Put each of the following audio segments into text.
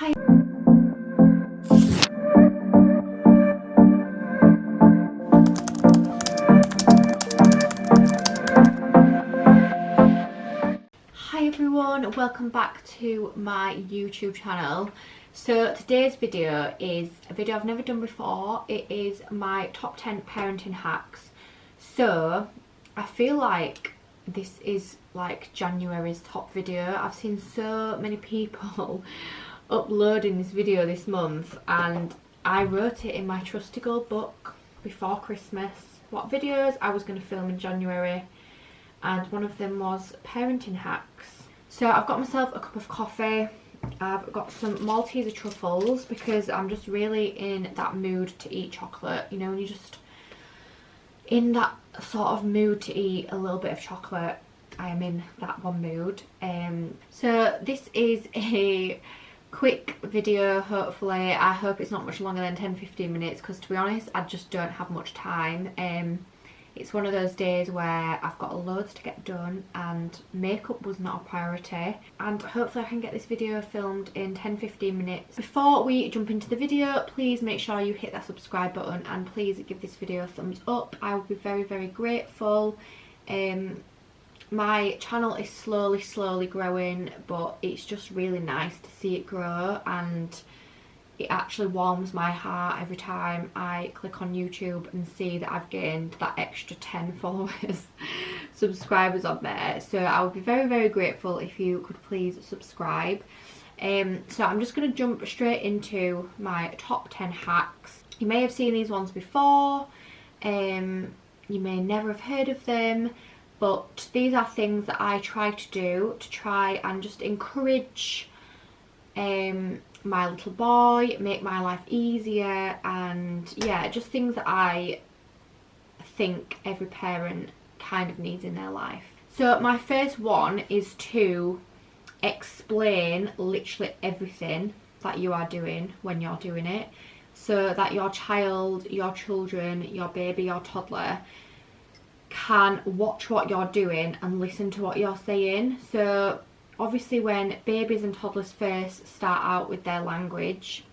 Hi. Hi everyone, welcome back to my YouTube channel. So today's video is a video I've never done before. It is my top 10 parenting hacks. So I feel like this is like January's top video. I've seen so many people uploading this video this month, and I wrote it in my trusty gold book before Christmas what videos I was going to film in January, and one of them was parenting hacks. So I've got myself a cup of coffee, I've got some Malteser truffles because I'm just really in that mood to eat chocolate. You know, when you're just in that sort of mood to eat a little bit of chocolate, I am in that one mood. So this is a quick video, hopefully. I hope it's not much longer than 10-15 minutes because, to be honest, I just don't have much time. It's one of those days where I've got loads to get done and makeup was not a priority, and hopefully I can get this video filmed in 10-15 minutes. Before we jump into the video, please make sure you hit that subscribe button and please give this video a thumbs up. I would be very grateful. My channel is slowly growing, but it's just really nice to see it grow, and it actually warms my heart every time I click on YouTube and see that I've gained that extra 10 followers, subscribers on there. So I would be very grateful if you could please subscribe. So I'm just going to jump straight into my top 10 hacks. You may have seen these ones before, you may never have heard of them, but these are things that I try to do to try and just encourage my little boy, make my life easier, and yeah, just things that I think every parent kind of needs in their life. So my first one is to explain literally everything that you are doing when you're doing it, so that your child, your children, your baby, your toddler can watch what you're doing and listen to what you're saying. So obviously when babies and toddlers first start out with their language,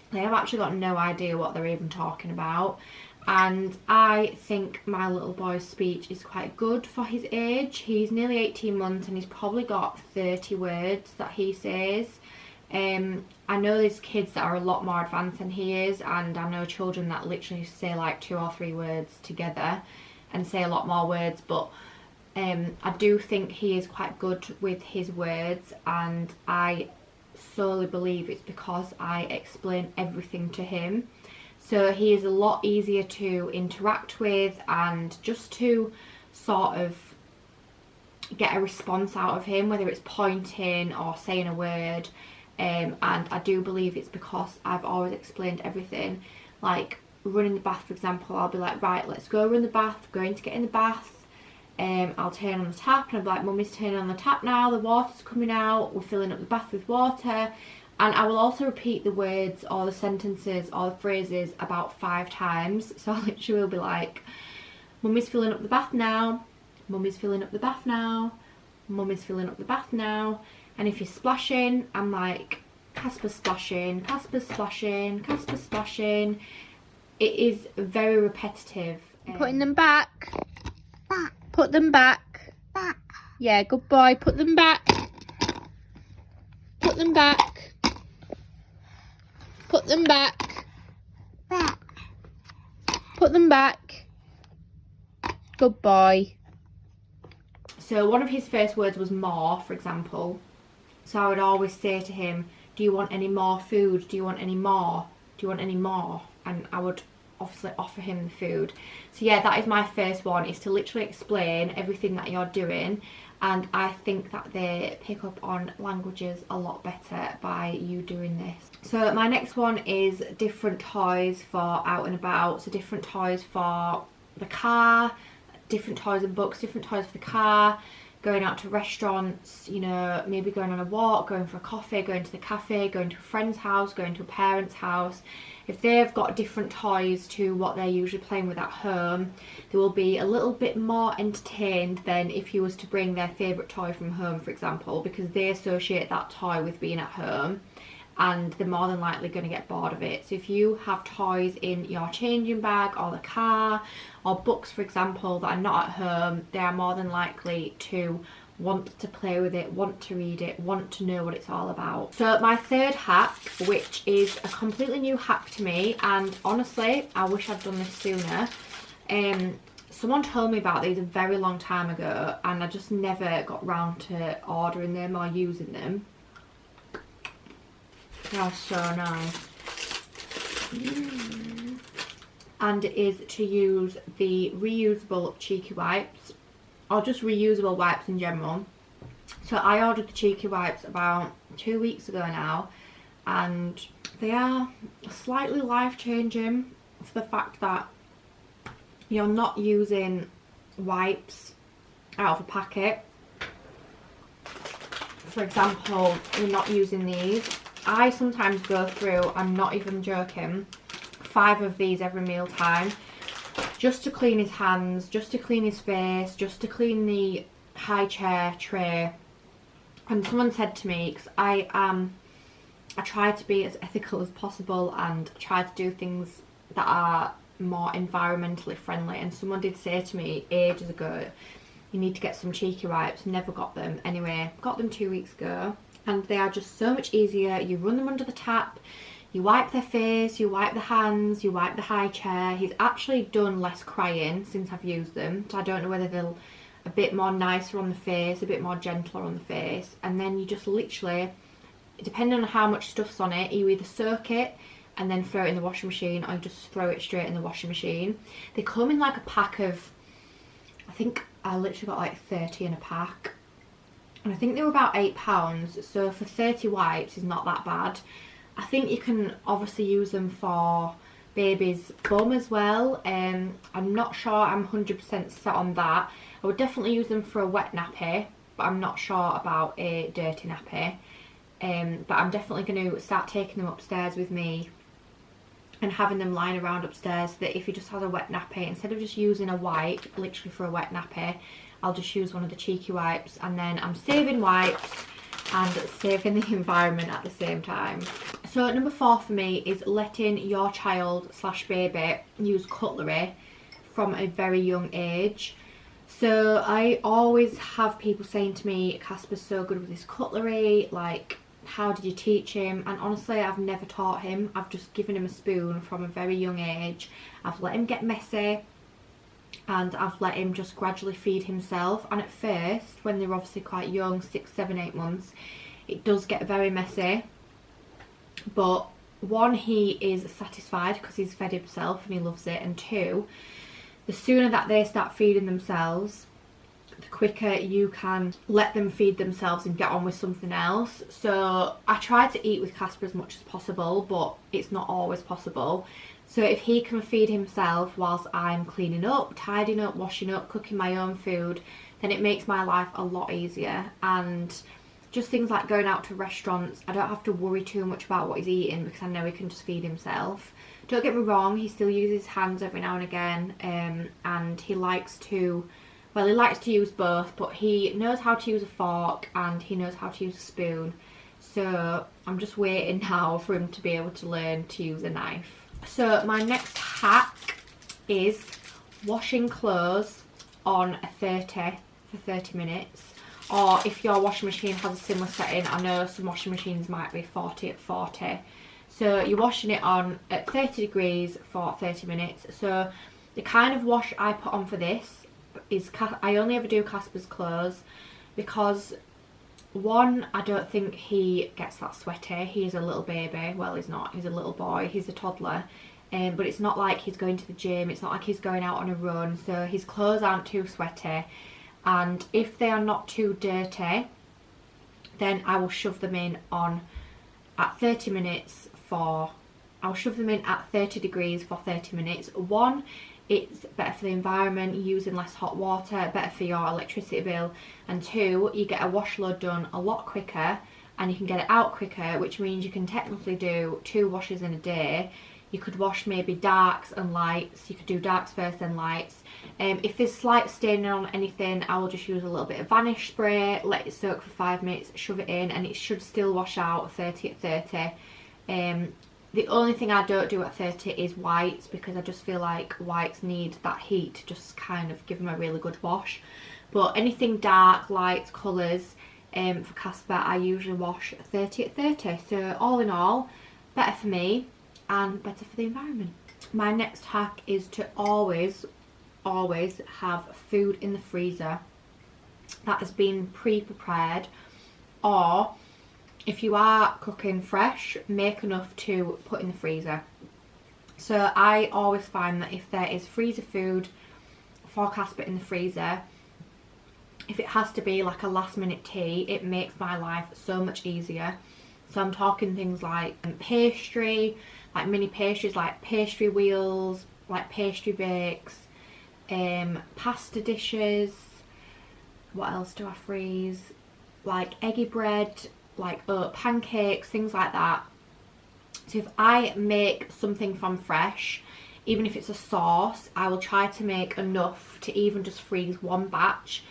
they have actually got no idea what they're even talking about, and I think my little boy's speech is quite good for his age. He's nearly 18 months and he's probably got 30 words that he says. I know there's kids that are a lot more advanced than he is, and I know children that literally say like 2 or 3 words together and say a lot more words, but I do think he is quite good with his words, and I solely believe it's because I explain everything to him. So he is a lot easier to interact with and just to sort of get a response out of him, whether it's pointing or saying a word. And I do believe it's because I've always explained everything. Like running the bath, for example, I'll be like, right, let's go run the bath, going to get in the bath. I'll turn on the tap and I'll be like, Mummy's turning on the tap now, the water's coming out, we're filling up the bath with water. And I will also repeat the words or the sentences or the phrases about 5 times. So I literally will be like, Mummy's filling up the bath now, Mummy's filling up the bath now, Mummy's filling up the bath now. And if you're splashing, I'm like, Casper's splashing, Casper's splashing, Casper's splashing. It is very repetitive. Putting them back. Put them back. Yeah, good boy. Put them back. Put them back. Put them back. Put them back. Good boy. So one of his first words was more, for example. So I would always say to him, do you want any more food? Do you want any more? Do you want any more? And I would obviously offer him the food. So yeah, that is my first one, is to literally explain everything that you're doing, and I think that they pick up on languages a lot better by you doing this. So my next one is different toys for out and about. So different toys for the car, different toys and books, different toys for the car, going out to restaurants, you know, maybe going on a walk, going for a coffee, going to the cafe, going to a friend's house, going to a parent's house. If they've got different toys to what they're usually playing with at home, they will be a little bit more entertained than if you was to bring their favourite toy from home, for example, because they associate that toy with being at home. and they're more than likely going to get bored of it. So if you have toys in your changing bag or the car, or books for example that are not at home, they are more than likely to want to play with it, want to read it, want to know what it's all about. So my third hack, which is a completely new hack to me, and honestly I wish I'd done this sooner. Someone told me about these a very long time ago and I just never got round to ordering them or using them. They're so nice. And it is to use the reusable cheeky wipes, or just reusable wipes in general. So I ordered the cheeky wipes about 2 weeks ago now, and they are slightly life-changing for the fact that you're not using wipes out of a packet. For example, you're not using these. I sometimes go through, I'm not even joking, 5 of these every meal time, just to clean his hands, just to clean his face, just to clean the high chair tray. And someone said to me, because I try to be as ethical as possible and try to do things that are more environmentally friendly, and someone did say to me ages ago, you need to get some cheeky wipes. Never got them. Anyway, got them 2 weeks ago, and they are just so much easier. You run them under the tap, you wipe their face, you wipe the hands, you wipe the high chair. He's actually done less crying since I've used them, so I don't know whether they'll a bit more nicer on the face, a bit more gentler on the face. And then you just literally, depending on how much stuff's on it, you either soak it and then throw it in the washing machine, or you just throw it straight in the washing machine. They come in like a pack of, I think I literally got like 30 in a pack, and I think they were about £8, so for 30 wipes is not that bad. I think you can obviously use them for baby's bum as well. I'm not sure, I'm 100% set on that. I would definitely use them for a wet nappy, but I'm not sure about a dirty nappy. But I'm definitely going to start taking them upstairs with me and having them lying around upstairs, so that if he just has a wet nappy, instead of just using a wipe literally for a wet nappy, I'll just use one of the cheeky wipes, and then I'm saving wipes and saving the environment at the same time. So number 4 for me is letting your child / baby use cutlery from a very young age. So I always have people saying to me, Casper's so good with his cutlery, like, how did you teach him? And honestly, I've never taught him. I've just given him a spoon from a very young age. I've let him get messy, and I've let him just gradually feed himself. And at first, when they're obviously quite young, 6, 7, 8 months, it does get very messy. But 1, he is satisfied because he's fed himself and he loves it, and 2, the sooner that they start feeding themselves, the quicker you can let them feed themselves and get on with something else. So I try to eat with Casper as much as possible, but it's not always possible. So if he can feed himself whilst I'm cleaning up, tidying up, washing up, cooking my own food, then it makes my life a lot easier. And just things like going out to restaurants, I don't have to worry too much about what he's eating because I know he can just feed himself. Don't get me wrong, he still uses his hands every now and again, and he likes to, well, he likes to use both, but he knows how to use a fork and he knows how to use a spoon. So I'm just waiting now for him to be able to learn to use a knife. So my next hack is washing clothes on a 30 for 30 minutes. Or if your washing machine has a similar setting, I know some washing machines might be 40 at 40. So you're washing it on at 30 degrees for 30 minutes. So the kind of wash I put on for this is, I only ever do Casper's clothes because, 1, I don't think he gets that sweaty. He is a little baby. Well, he's not. He's a little boy. He's a toddler. But it's not like he's going to the gym. It's not like he's going out on a run. So his clothes aren't too sweaty. And if they are not too dirty, then I will shove them in on at 30 minutes for, I'll shove them in at 30 degrees for 30 minutes. 1, it's better for the environment, using less hot water, better for your electricity bill. And 2, you get a wash load done a lot quicker and you can get it out quicker, which means you can technically do 2 washes in a day. You could wash maybe darks and lights. You could do darks first then lights. If there's slight staining on anything, I will just use a little bit of vanish spray, let it soak for 5 minutes, shove it in, and it should still wash out 30 at 30. The only thing I don't do at 30 is whites, because I just feel like whites need that heat to just kind of give them a really good wash. But anything dark, lights, colours, for Casper, I usually wash 30 at 30. So all in all, better for me and better for the environment. My next hack is to always have food in the freezer that has been pre-prepared, or if you are cooking fresh, make enough to put in the freezer. So I always find that if there is freezer food for Casper in the freezer, if it has to be like a last minute tea, it makes my life so much easier. So I'm talking things like pastry, like mini pastries, like pastry wheels, like pastry bakes, pasta dishes. What else do I freeze? Like eggy bread, like pancakes, things like that. So if I make something from fresh, even if it's a sauce, I will try to make enough to even just freeze one batch.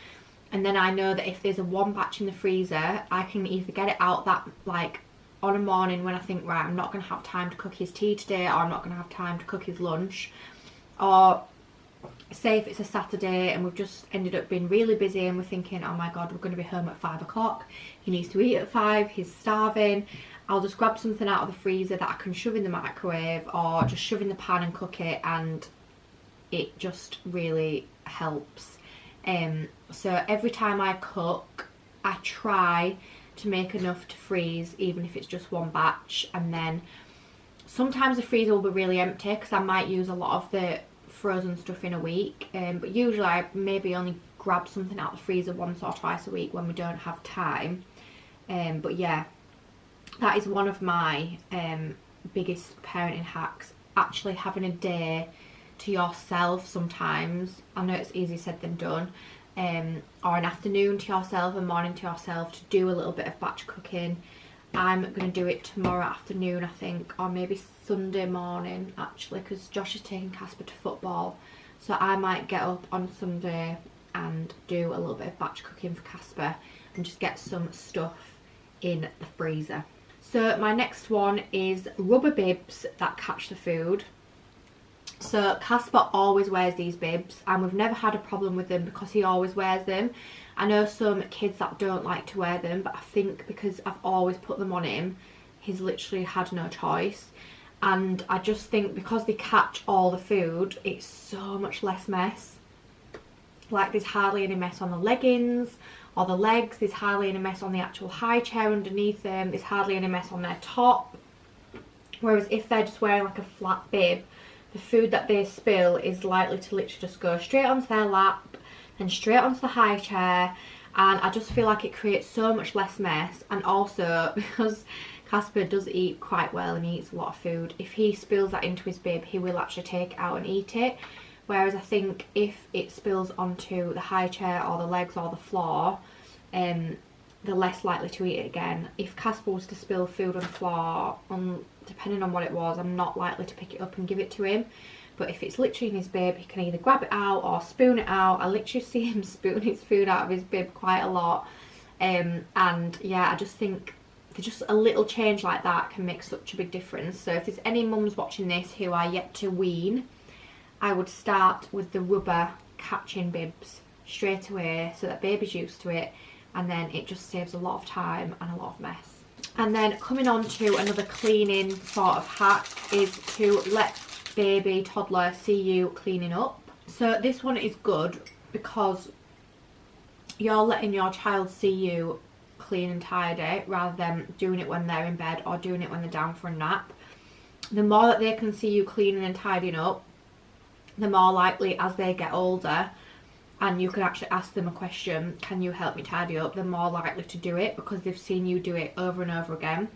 And then I know that if there's a one batch in the freezer, I can either get it out that like on a morning when I think, right, I'm not going to have time to cook his tea today, or I'm not going to have time to cook his lunch. Or say if it's a Saturday and we've just ended up being really busy and we're thinking, oh my god, we're going to be home at 5 o'clock, he needs to eat at 5, he's starving. I'll just grab something out of the freezer that I can shove in the microwave, or just shove in the pan and cook it, and it just really helps. So every time I cook, I try to make enough to freeze, even if it's just one batch. And then sometimes the freezer will be really empty because I might use a lot of the frozen stuff in a week, but usually I maybe only grab something out of the freezer once or twice a week when we don't have time. But yeah, that is one of my biggest parenting hacks, actually having a day to yourself sometimes. I know it's easier said than done, or an afternoon to yourself, a morning to yourself, to do a little bit of batch cooking. I'm going to do it tomorrow afternoon, I think, or maybe Sunday morning actually, because Josh is taking Casper to football, so I might get up on Sunday and do a little bit of batch cooking for Casper and just get some stuff in the freezer. So my next one is rubber bibs that catch the food. So Casper always wears these bibs, and we've never had a problem with them because he always wears them. I know some kids that don't like to wear them, but I think because I've always put them on him, he's literally had no choice. And I just think because they catch all the food, it's so much less mess. Like, there's hardly any mess on the leggings or the legs, there's hardly any mess on the actual high chair underneath them, there's hardly any mess on their top. Whereas if they're just wearing like a flat bib, the food that they spill is likely to literally just go straight onto their lap and straight onto the high chair, and I just feel like it creates so much less mess. And also, because Casper does eat quite well and he eats a lot of food, if he spills that into his bib, he will actually take it out and eat it. Whereas I think if it spills onto the high chair or the legs or the floor, they're less likely to eat it again. If Casper was to spill food on the floor, depending on what it was, I'm not likely to pick it up and give it to him. But if it's literally in his bib, he can either grab it out or spoon it out. I literally see him spoon his food out of his bib quite a lot. And yeah, I just think just a little change like that can make such a big difference. So if there's any mums watching this who are yet to wean, I would start with the rubber catching bibs straight away so that baby's used to it, and then it just saves a lot of time and a lot of mess. And then coming on to another cleaning sort of hack is to let baby, toddler see you cleaning up. So this one is good because you're letting your child see you clean and tidy rather than doing it when they're in bed or doing it when they're down for a nap. The more that they can see you cleaning and tidying up, the more likely as they get older and you can actually ask them a question, can you help me tidy up, they're more likely to do it because they've seen you do it over and over again.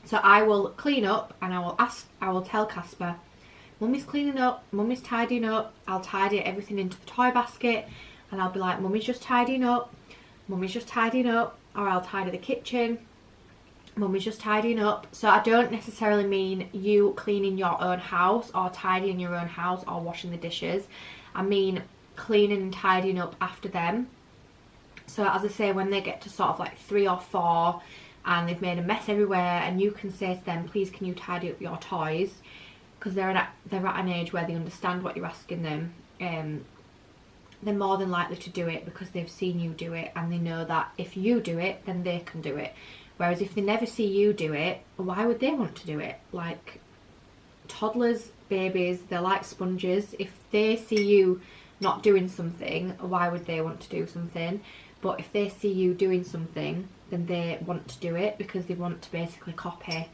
So I will clean up and I will tell Casper, Mummy's cleaning up, Mummy's tidying up. I'll tidy everything into the toy basket and I'll be like, Mummy's just tidying up, Mummy's just tidying up. Or I'll tidy the kitchen, Mummy's just tidying up. So I don't necessarily mean you cleaning your own house or tidying your own house or washing the dishes. I mean cleaning and tidying up after them. So as I say, when they get to sort of like 3 or 4 and they've made a mess everywhere, and you can say to them, please can you tidy up your toys, because they're at an age where they understand what you're asking them. They're more than likely to do it because they've seen you do it, and they know that if you do it then they can do it. Whereas if they never see you do it, why would they want to do it? Like, toddlers, babies, they're like sponges. If they see you not doing something, why would they want to do something? But if they see you doing something, then they want to do it because they want to basically copy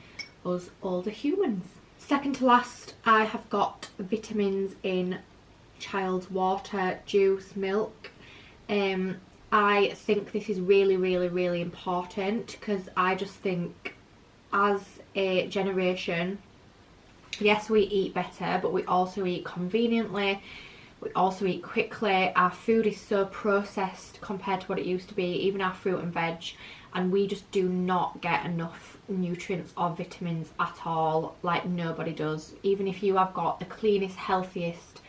us older humans. Second to last, I have got vitamins in child's water, juice, milk. I think this is really, really, really important, because I just think as a generation, yes, we eat better, but we also eat conveniently. We also eat quickly. Our food is so processed compared to what it used to be, even our fruit and veg, and we just do not get enough nutrients or vitamins at all, like nobody does. Even if you have got the cleanest, healthiest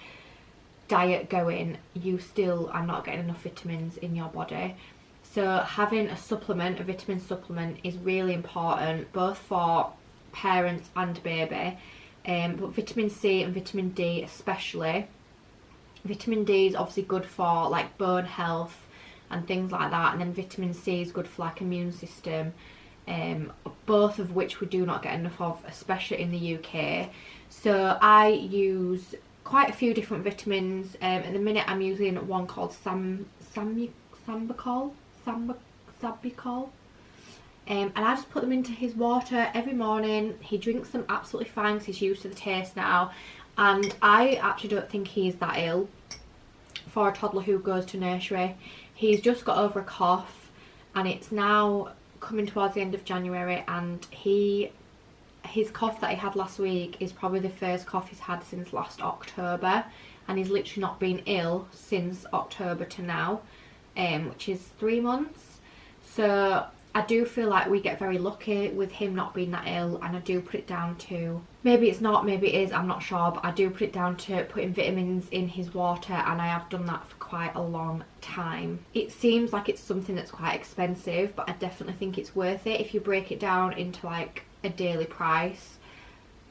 diet going, you still are not getting enough vitamins in your body. So having a supplement, a vitamin supplement, is really important, both for parents and baby. But vitamin C and vitamin D especially. Vitamin D is obviously good for like bone health and things like that, and then vitamin C is good for like immune system, both of which we do not get enough of, especially in the UK. So I use quite a few different vitamins. At the minute I'm using one called Sambicol, and I just put them into his water every morning. He drinks them absolutely fine because he's used to the taste now, and I actually don't think he's that ill for a toddler who goes to nursery. He's just got over a cough, and it's now coming towards the end of January, and his cough that he had last week is probably the first cough he's had since last October, and he's literally not been ill since October to now, which is 3 months. So I do feel like we get very lucky with him not being that ill, and I do put it down to, maybe it's not, maybe it is, I'm not sure, but I do put it down to putting vitamins in his water, and I have done that for quite a long time. It seems like it's something that's quite expensive, but I definitely think it's worth it. If you break it down into like a daily price,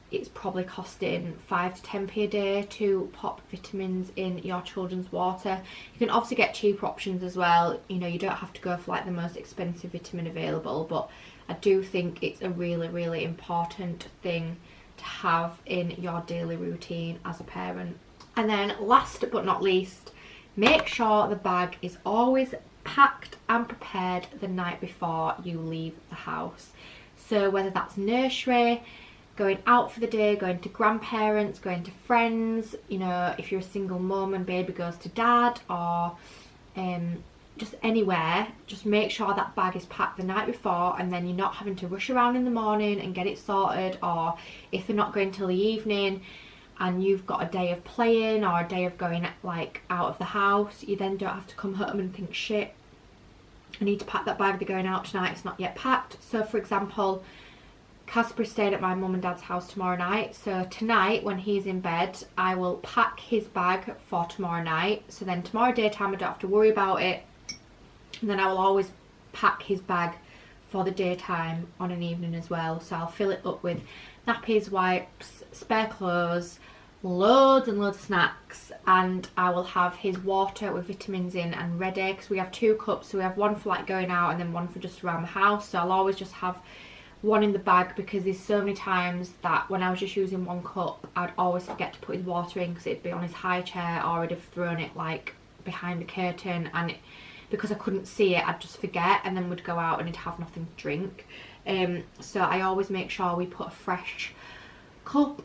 it's probably costing 5 to 10p a day to pop vitamins in your children's water. You can obviously get cheaper options as well, you know, you don't have to go for like the most expensive vitamin available, but I do think it's a really, really important thing to have in your daily routine as a parent. And then last but not least, make sure the bag is always packed and prepared the night before you leave the house. So whether that's nursery, going out for the day, going to grandparents, going to friends, you know, if you're a single mum and baby goes to dad, or just anywhere, just make sure that bag is packed the night before, and then you're not having to rush around in the morning and get it sorted. Or if they're not going till the evening and you've got a day of playing or a day of going like out of the house, you then don't have to come home and think, shit, I need to pack that bag, they're going out tonight, it's not yet packed. So for example, Casper is staying at my mum and dad's house tomorrow night, so tonight when he's in bed I will pack his bag for tomorrow night, so then tomorrow daytime I don't have to worry about it, and then I will always pack his bag for the daytime on an evening as well. So I'll fill it up with nappies, wipes, spare clothes, loads and loads of snacks, and I will have his water with vitamins in and ready, because we have 2 cups, so we have one for like going out and then one for just around the house. So I'll always just have one in the bag, because there's so many times that when I was just using 1 cup I'd always forget to put his water in because it'd be on his high chair, or I'd have thrown it like behind the curtain, and because I couldn't see it I'd just forget, and then we'd go out and he'd have nothing to drink. So I always make sure we put a fresh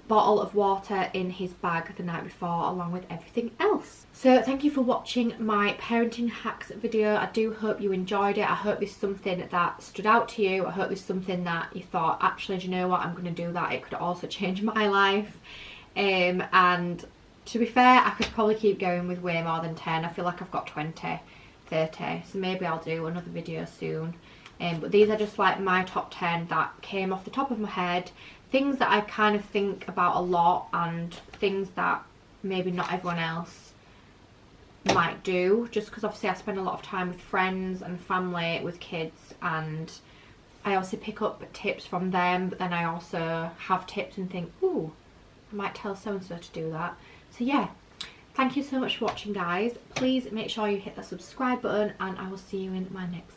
bottle of water in his bag the night before, along with everything else. So thank you for watching my parenting hacks video. I do hope you enjoyed it. I hope there's something that stood out to you. I hope there's something that you thought, actually, do you know what, I'm going to do that, it could also change my life. And to be fair, I could probably keep going with way more than 10. I feel like I've got 20, 30, so maybe I'll do another video soon. But these are just like my top 10 that came off the top of my head, things that I kind of think about a lot and things that maybe not everyone else might do, just because obviously I spend a lot of time with friends and family with kids, and I also pick up tips from them, but then I also have tips and think, ooh, I might tell so and so to do that. So yeah, thank you so much for watching, guys. Please make sure you hit the subscribe button, and I will see you in my next